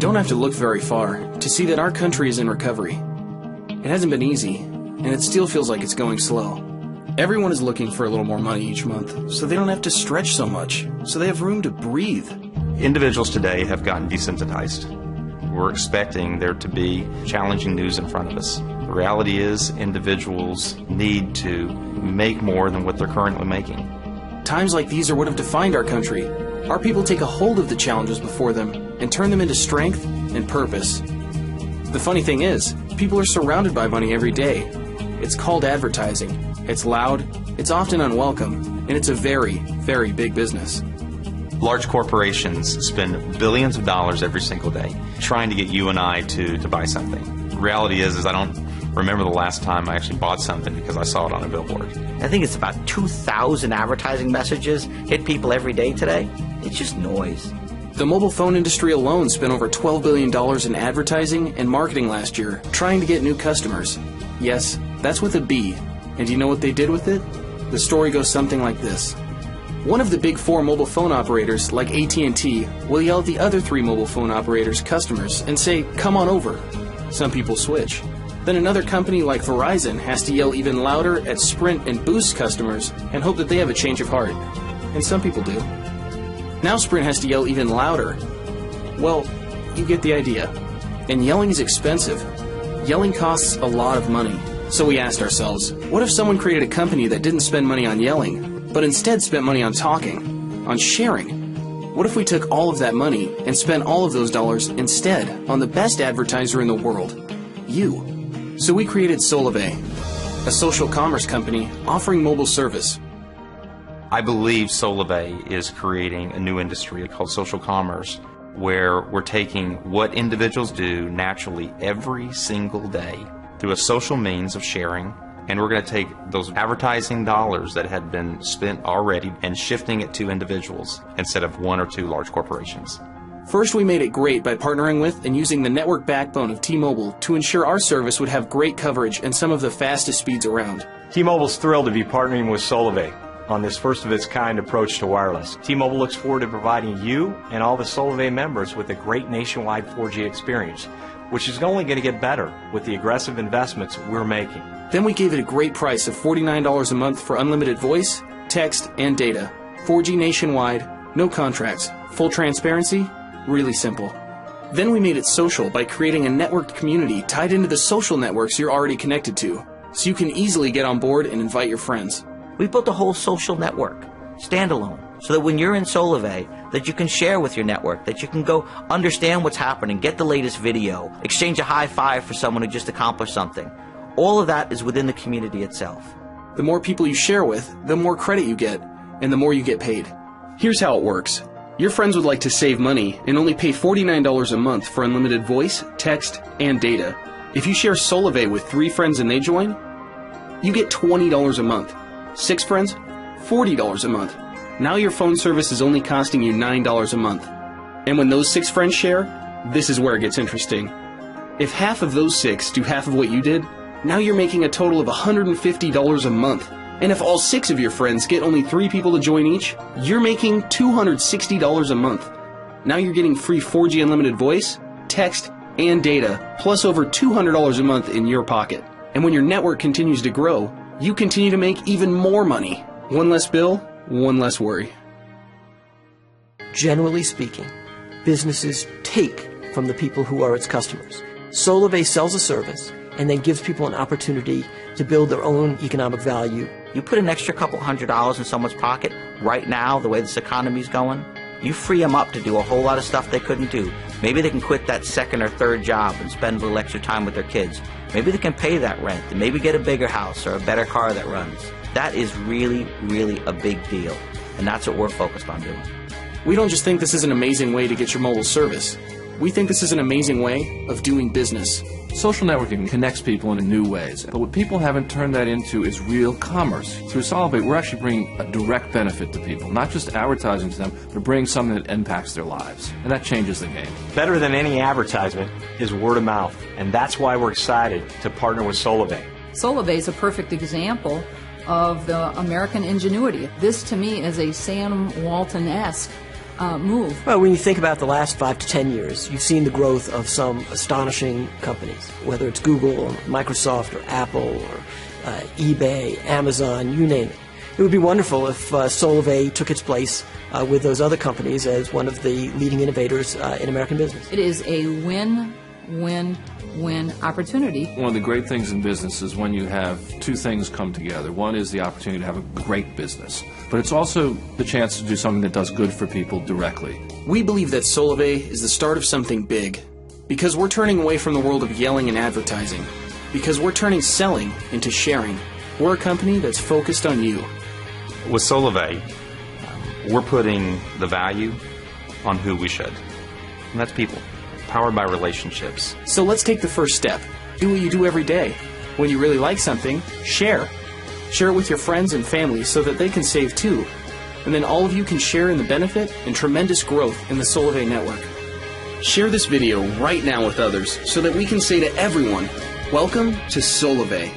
don't have to look very far to see that our country is in recovery. It hasn't been easy, and it still feels like it's going slow. Everyone is looking for a little more money each month, so they don't have to stretch so much, so they have room to breathe. Individuals today have gotten desensitized. We're expecting there to be challenging news in front of us. The reality is individuals need to make more than what they're currently making. Times like these are what have defined our country. Our people take a hold of the challenges before them and turn them into strength and purpose. The funny thing is, people are surrounded by money every day. It's called advertising. It's loud, it's often unwelcome, and it's a very, very big business. Large corporations spend billions of dollars every single day trying to get you and I to buy something. The reality is I don't remember the last time I actually bought something because I saw it on a billboard. I think it's about 2,000 advertising messages hit people every day today. It's just noise. The mobile phone industry alone spent over $12 billion in advertising and marketing last year trying to get new customers. Yes, that's with a B. And do you know what they did with it? The story goes something like this. One of the big four mobile phone operators, like AT&T, will yell at the other three mobile phone operators' customers and say, "Come on over." Some people switch. Then another company like Verizon has to yell even louder at Sprint and Boost customers and hope that they have a change of heart. And some people do. Now Sprint has to yell even louder. Well, you get the idea. And yelling is expensive. Yelling costs a lot of money. So we asked ourselves, what if someone created a company that didn't spend money on yelling, but instead spent money on talking, on sharing? What if we took all of that money and spent all of those dollars instead on the best advertiser in the world, you? So we created Solavei, a social commerce company offering mobile service. I believe Solavei is creating a new industry called social commerce, where we're taking what individuals do naturally every single day through a social means of sharing, and we're going to take those advertising dollars that had been spent already and shifting it to individuals instead of one or two large corporations. First, we made it great by partnering with and using the network backbone of T-Mobile to ensure our service would have great coverage and some of the fastest speeds around. T-Mobile's thrilled to be partnering with Solavei on this first-of-its-kind approach to wireless. T-Mobile looks forward to providing you and all the Solavei members with a great nationwide 4G experience, which is only going to get better with the aggressive investments we're making. Then we gave it a great price of $49 a month for unlimited voice, text, and data. 4G nationwide, no contracts, full transparency, really simple. Then we made it social by creating a networked community tied into the social networks you're already connected to, so you can easily get on board and invite your friends. We built a whole social network, standalone, so that when you're in Solavei, that you can share with your network, that you can go understand what's happening, get the latest video, exchange a high five for someone who just accomplished something. All of that is within the community itself. The more people you share with, the more credit you get, and the more you get paid. Here's how it works. Your friends would like to save money and only pay $49 a month for unlimited voice, text, and data. If you share Solavei with 3 friends and they join, you get $20 a month. 6 friends, $40 a month. Now your phone service is only costing you $9 a month. And when those 6 friends share, this is where it gets interesting. If half of those 6 do half of what you did, now you're making a total of $150 a month. And if all 6 of your friends get only 3 people to join each, you're making $260 a month. Now you're getting free 4G unlimited voice, text, and data, plus over $200 a month in your pocket. And when your network continues to grow, you continue to make even more money. One less bill, one less worry. Generally speaking, businesses take from the people who are its customers. Solavei sells a service and then gives people an opportunity to build their own economic value. You put an extra couple $100 in someone's pocket right now, the way this economy's going, you free them up to do a whole lot of stuff they couldn't do. Maybe they can quit that second or third job and spend a little extra time with their kids. Maybe they can pay that rent and maybe get a bigger house or a better car that runs. That is really, really a big deal. And that's what we're focused on doing. We don't just think this is an amazing way to get your mobile service. We think this is an amazing way of doing business. Social networking connects people in new ways, but what people haven't turned that into is real commerce. Through Solavei, we're actually bringing a direct benefit to people, not just advertising to them, but bringing something that impacts their lives, and that changes the game. Better than any advertisement is word of mouth, and that's why we're excited to partner with Solavei. Solavei is a perfect example of the American ingenuity. This, to me, is a Sam Walton-esque move. Well, when you think about the last 5 to 10 years, you've seen the growth of some astonishing companies, whether it's Google or Microsoft or Apple or eBay, Amazon, you name it. It would be wonderful if Solavei took its place with those other companies as one of the leading innovators in American business. It is a win-win-win opportunity. One of the great things in business is when you have two things come together. One is the opportunity to have a great business, but it's also the chance to do something that does good for people directly. We believe that Solavei is the start of something big, because we're turning away from the world of yelling and advertising, because we're turning selling into sharing. We're a company that's focused on you. With Solavei, we're putting the value on who we should, and that's people, powered by relationships. So let's take the first step. Do what you do every day. When you really like something, share. Share it with your friends and family so that they can save too. And then all of you can share in the benefit and tremendous growth in the Solavei network. Share this video right now with others so that we can say to everyone, welcome to Solavei.